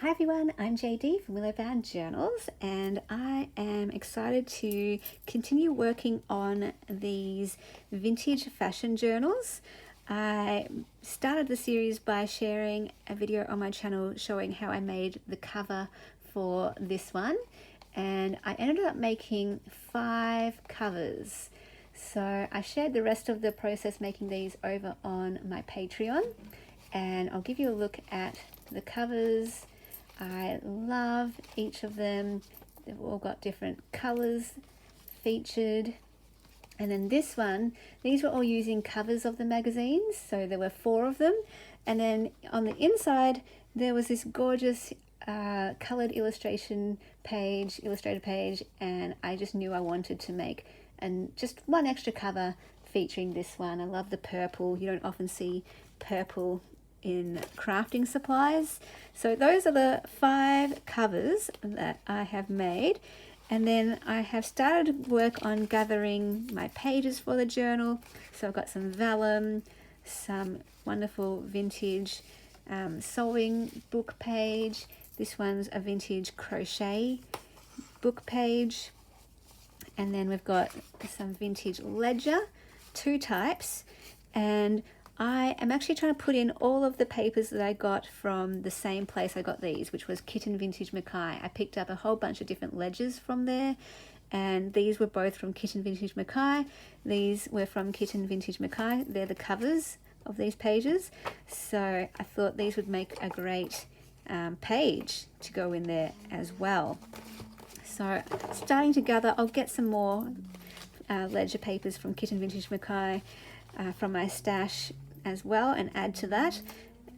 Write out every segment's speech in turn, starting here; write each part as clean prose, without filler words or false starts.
Hi everyone, I'm JD from Willowbound Journals, and I am excited to continue working on these vintage fashion journals. I started the series by sharing a video on my channel showing how I made the cover for this one, and I ended up making 5 covers. So I shared the rest of the process making these over on my Patreon, and I'll give you a look at the covers. I love each of them. They've all got different colors featured. And then this one, these were all using covers of the magazines. So there were 4 of them. And then on the inside, there was this gorgeous colored illustrated page. And I just knew I wanted to make just one extra cover featuring this one. I love the purple. You don't often see purple in crafting supplies. So those are the 5 covers that I have made, and then I have started work on gathering my pages for the journal. So I've got some vellum, some wonderful vintage sewing book page. This one's a vintage crochet book page, and then we've got some vintage ledger, 2 types, and I am actually trying to put in all of the papers that I got from the same place I got these, which was Kitten Vintage Mackay. I picked up a whole bunch of different ledgers from there, and these were both from Kitten Vintage Mackay. These were from Kitten Vintage Mackay. They're the covers of these pages. So I thought these would make a great page to go in there as well. So starting to gather, I'll get some more ledger papers from Kitten Vintage Mackay from my stash as well, and add to that,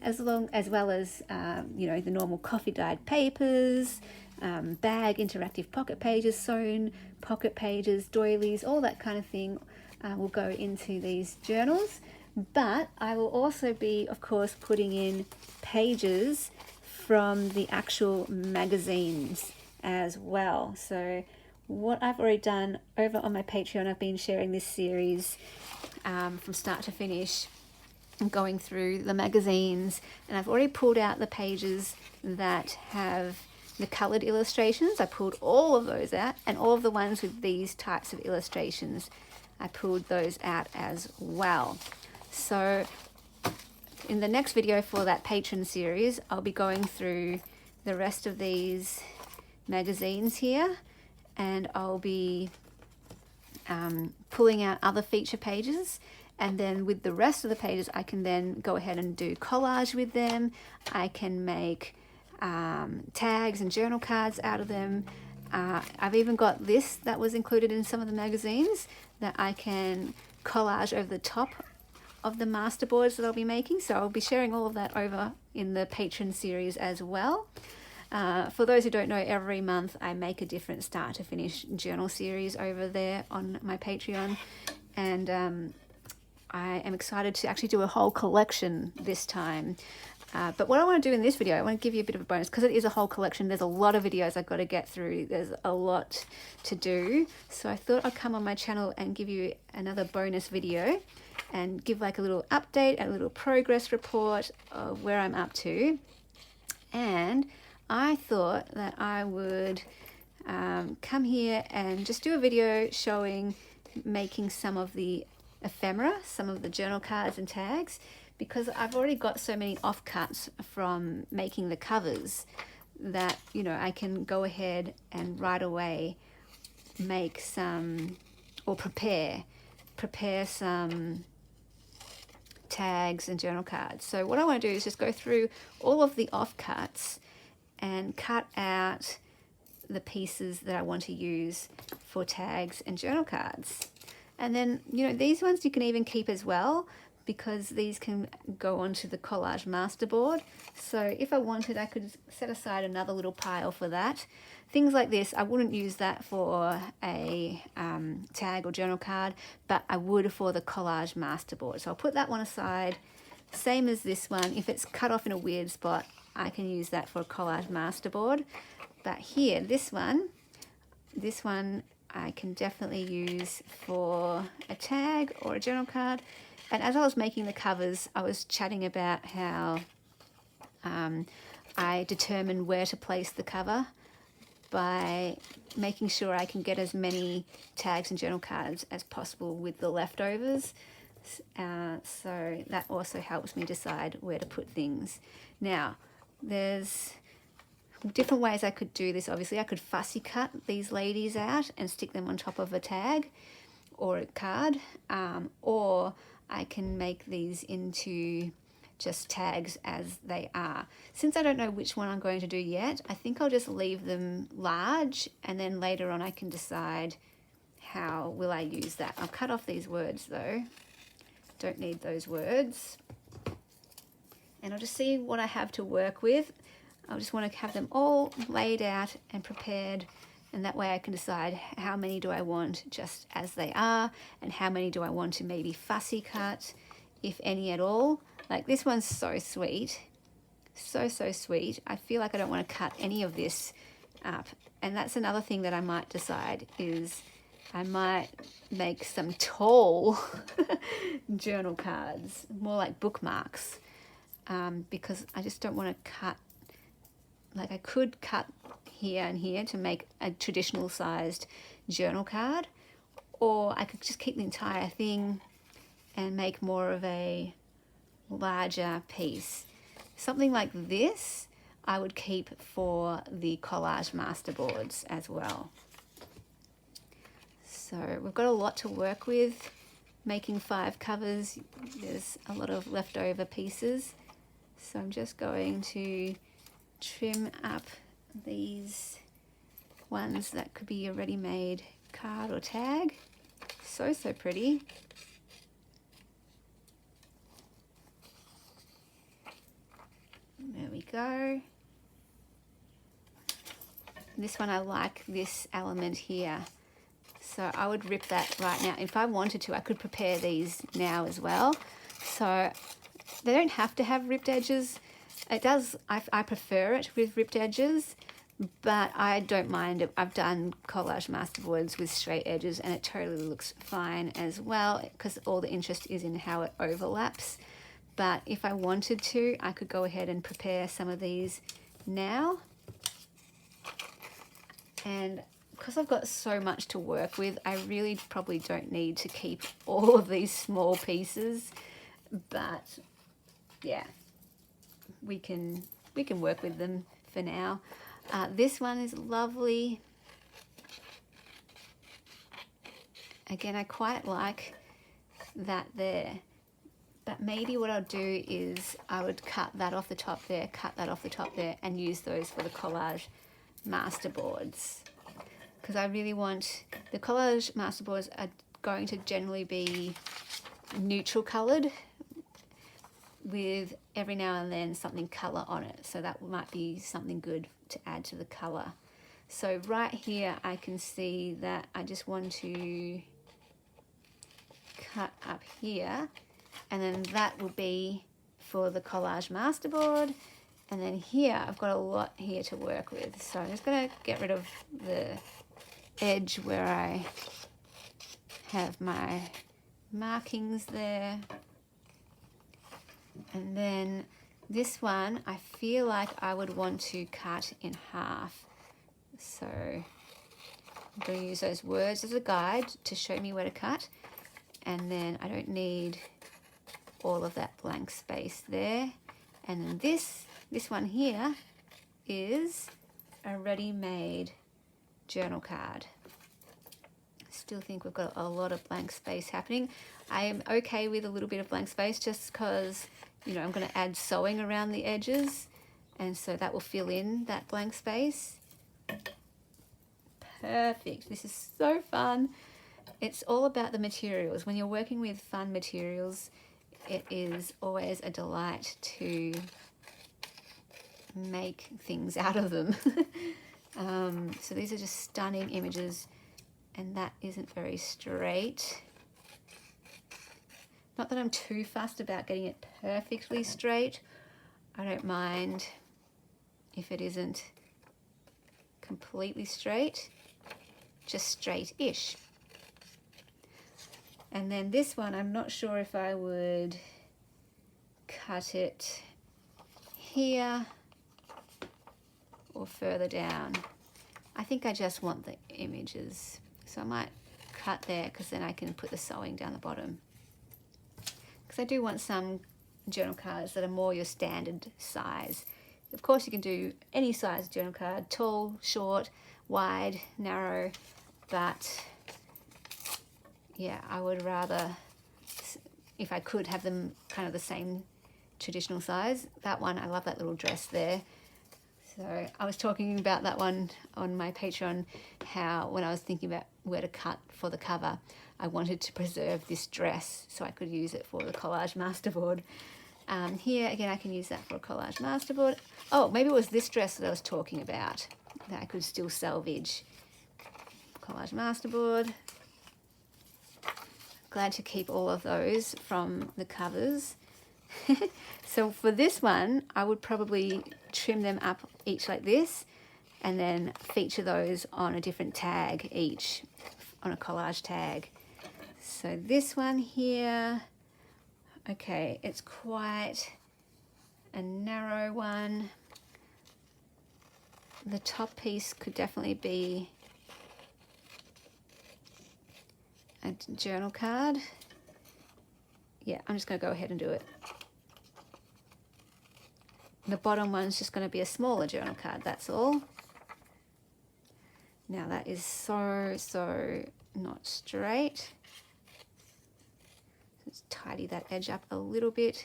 as well as the normal coffee dyed papers, bag interactive pocket pages, sewn pocket pages, doilies, all that kind of thing will go into these journals. But I will also be, of course, putting in pages from the actual magazines as well. So what I've already done over on my Patreon, I've been sharing this series from start to finish, going through the magazines, and I've already pulled out the pages that have the colored illustrations. I pulled all of those out, and all of the ones with these types of illustrations, I pulled those out as well. So in the next video for that patron series, I'll be going through the rest of these magazines here, and I'll be pulling out other feature pages, and then with the rest of the pages I can then go ahead and do collage with them. I can make tags and journal cards out of them. I've even got this that was included in some of the magazines that I can collage over the top of the masterboards that I'll be making. So I'll be sharing all of that over in the patron series as well. For those who don't know, every month I make a different start to finish journal series over there on my Patreon, and I am excited to actually do a whole collection this time. But what I want to do in this video, I want to give you a bit of a bonus, because it is a whole collection. There's a lot of videos I've got to get through. There's a lot to do. So I thought I'd come on my channel and give you another bonus video and give like a little update, a little progress report of where I'm up to. And I thought that I would come here and just do a video showing making some of the ephemera, some of the journal cards and tags, because I've already got so many offcuts from making the covers that, I can go ahead and right away make some, or prepare some tags and journal cards. So what I want to do is just go through all of the offcuts and cut out the pieces that I want to use for tags and journal cards. And then, these ones you can even keep as well, because these can go onto the collage masterboard. So if I wanted, I could set aside another little pile for that. Things like this, I wouldn't use that for a tag or journal card, but I would for the collage masterboard. So I'll put that one aside. Same as this one, if it's cut off in a weird spot, I can use that for a collage masterboard. But here, this one I can definitely use for a tag or a journal card. And as I was making the covers, I was chatting about how I determine where to place the cover by making sure I can get as many tags and journal cards as possible with the leftovers. So that also helps me decide where to put things. Now, there's different ways I could do this. Obviously, I could fussy cut these ladies out and stick them on top of a tag or a card, or I can make these into just tags as they are. Since I don't know which one I'm going to do yet, I think I'll just leave them large, and then later on I can decide how will I use that. I'll cut off these words though. Don't need those words. And I'll just see what I have to work with. I just want to have them all laid out and prepared, and that way I can decide how many do I want just as they are, and how many do I want to maybe fussy cut, if any at all. Like this one's so sweet, so sweet. I feel like I don't want to cut any of this up. And that's another thing that I might decide is I might make some tall journal cards, more like bookmarks, because I just don't want to cut. Like I could cut here and here to make a traditional sized journal card, or I could just keep the entire thing and make more of a larger piece. Something like this I would keep for the collage masterboards as well. So we've got a lot to work with. Making 5 covers, there's a lot of leftover pieces. So I'm just going to trim up these ones that could be a ready-made card or tag. So pretty. There we go. This one, I like this element here. So I would rip that right now. If I wanted to, I could prepare these now as well. So they don't have to have ripped edges. It does, I prefer it with ripped edges, but I don't mind it. I've done collage masterboards with straight edges and it totally looks fine as well, because all the interest is in how it overlaps. But if I wanted to, I could go ahead and prepare some of these now. And because I've got so much to work with, I really probably don't need to keep all of these small pieces. But yeah, we can work with them for now. This one is lovely. Again, I quite like that there. But maybe what I'll do is I would cut that off the top there, cut that off the top there, and use those for the collage masterboards. Because I really want, the collage masterboards are going to generally be neutral coloured with every now and then something colour on it. So that might be something good to add to the colour. So right here I can see that I just want to cut up here, and then that will be for the collage masterboard. And then here I've got a lot here to work with. So I'm just going to get rid of the edge where I have my markings there. And then this one, I feel like I would want to cut in half. So I'm going to use those words as a guide to show me where to cut. And then I don't need all of that blank space there. And then this one here is a ready-made journal card. Still think we've got a lot of blank space happening. I am okay with a little bit of blank space just because, you know, I'm going to add sewing around the edges, and so that will fill in that blank space. Perfect. This is so fun. It's all about the materials. When you're working with fun materials, it is always a delight to make things out of them. So these are just stunning images, and that isn't very straight. Not that I'm too fussed about getting it perfectly straight. I don't mind if it isn't completely straight, just straight-ish. And then this one, I'm not sure if I would cut it here or further down. I think I just want the images, so I might cut there because then I can put the sewing down the bottom. Because I do want some journal cards that are more your standard size. Of course you can do any size journal card, tall, short, wide, narrow, but yeah, I would rather, if I could, have them kind of the same traditional size. That one, I love that little dress there. So I was talking about that one on my Patreon, how when I was thinking about where to cut for the cover, I wanted to preserve this dress so I could use it for the collage masterboard. Here, again, I can use that for a collage masterboard. Oh, maybe it was this dress that I was talking about that I could still salvage. Collage masterboard. Glad to keep all of those from the covers. So for this one, I would probably trim them up each like this and then feature those on a different tag each, on a collage tag. So this one here, okay, it's quite a narrow one. The top piece could definitely be a journal card. Yeah, I'm just going to go ahead and do it. The bottom one's just going to be a smaller journal card, that's all. Now that is so not straight. Let's tidy that edge up a little bit.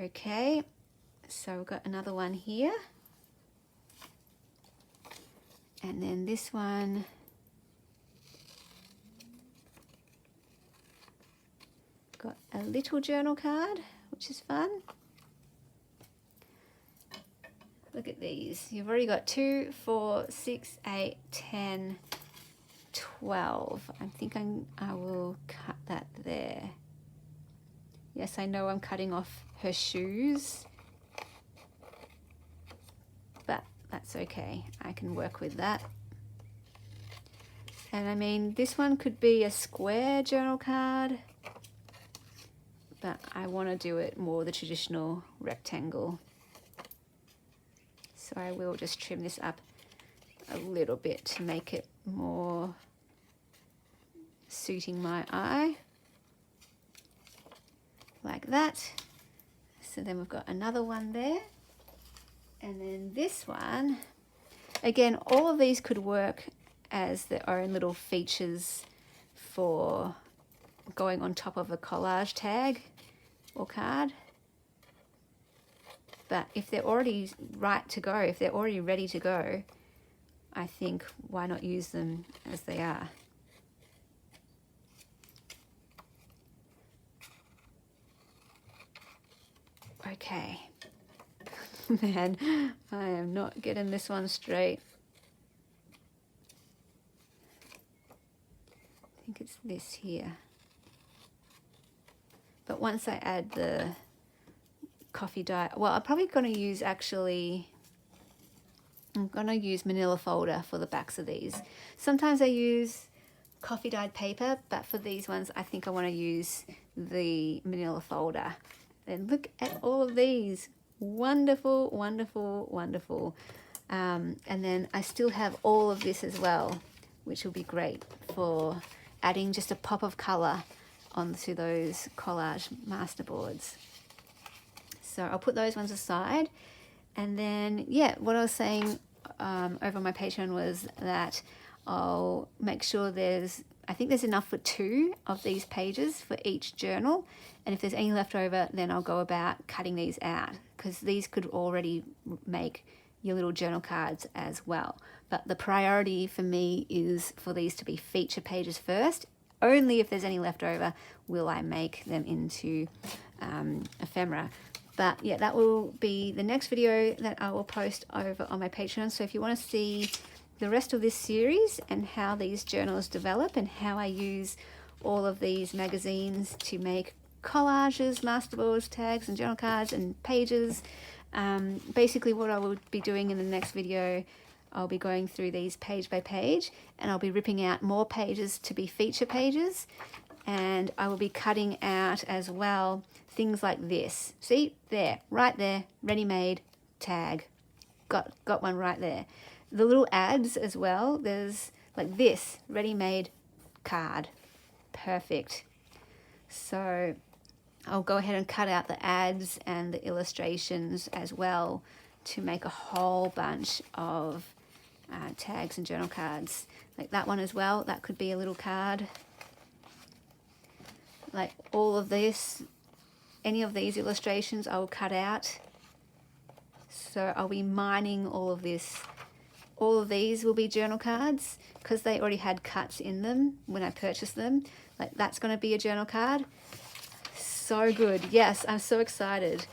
Okay, so we've got another one here. And then this one. Got a little journal card, which is fun. Look at these. You've already got 2, 4, 6, 8, 10, 12. I think I will cut that there. Yes, I know I'm cutting off her shoes, but that's okay. I can work with that. And I mean, this one could be a square journal card, but I want to do it more the traditional rectangle. So I will just trim this up a little bit to make it more suiting my eye. Like that. So then we've got another one there. And then this one, again, all of these could work as their own little features for going on top of a collage tag or card. But if they're already right to go, if they're already ready to go, I think why not use them as they are? Okay. Man, I am not getting this one straight. I think it's this here. But once I add the coffee dye, well, I'm probably going to use I'm going to use manila folder for the backs of these. Sometimes I use coffee dyed paper, but for these ones, I think I want to use the manila folder. And look at all of these. Wonderful, wonderful, wonderful. And then I still have all of this as well, which will be great for adding just a pop of color onto those collage masterboards. So I'll put those ones aside. And then, yeah, what I was saying over my Patreon was that I'll make sure I think there's enough for 2 of these pages for each journal. And if there's any left over, then I'll go about cutting these out, because these could already make your little journal cards as well. But the priority for me is for these to be feature pages first. Only if there's any left over will I make them into ephemera. But yeah, that will be the next video that I will post over on my Patreon. So if you want to see the rest of this series and how these journals develop and how I use all of these magazines to make collages, masterboards, tags and journal cards and pages, basically what I will be doing in the next video, I'll be going through these page by page, and I'll be ripping out more pages to be feature pages, and I will be cutting out as well things like this. See, there, right there, ready-made, tag. Got one right there. The little ads as well, there's like this ready-made card. Perfect. So I'll go ahead and cut out the ads and the illustrations as well to make a whole bunch of tags and journal cards. Like that one as well, that could be a little card. Like all of this, any of these illustrations I will cut out. So I'll be mining all of this. All of these will be journal cards because they already had cuts in them when I purchased them. Like that's going to be a journal card. So good. Yes, I'm so excited.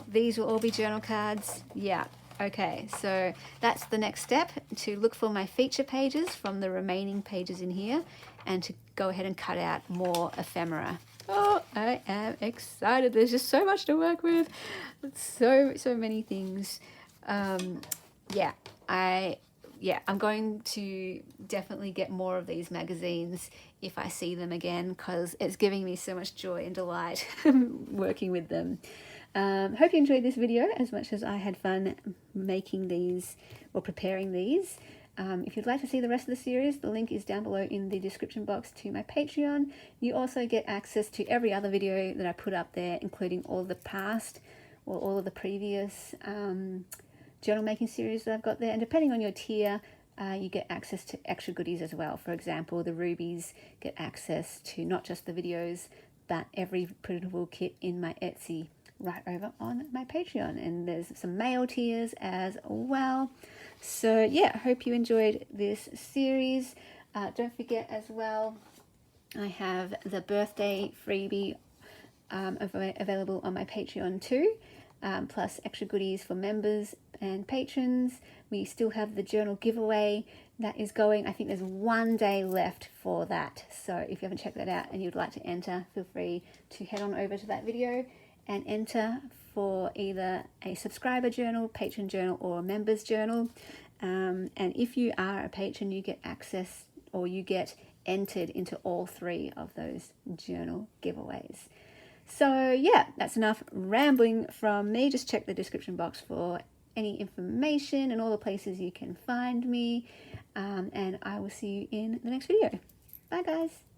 These will all be journal cards. Yeah. Okay, so that's the next step, to look for my feature pages from the remaining pages in here and to go ahead and cut out more ephemera. Oh, I am excited. There's just so much to work with. So many things. Yeah, I'm going to definitely get more of these magazines if I see them again, because it's giving me so much joy and delight working with them. Hope you enjoyed this video as much as I had fun making these or preparing these. If you'd like to see the rest of the series, the link is down below in the description box to my Patreon. You also get access to every other video that I put up there, including all of the past or all of the previous journal making series that I've got there. And depending on your tier, you get access to extra goodies as well. For example, the rubies get access to not just the videos, but every printable kit in my Etsy right over on my Patreon. And there's some mail tiers as well. So yeah, I hope you enjoyed this series. Don't forget as well, I have the birthday freebie available on my Patreon too, plus extra goodies for members and patrons. We still have the journal giveaway that is going. I think there's 1 day left for that. So if you haven't checked that out and you'd like to enter, feel free to head on over to that video and enter for either a subscriber journal, patron journal, or a members journal. And if you are a patron, you get access, or you get entered into all 3 of those journal giveaways. So yeah, that's enough rambling from me. Just check the description box for any information and all the places you can find me. And I will see you in the next video. Bye guys.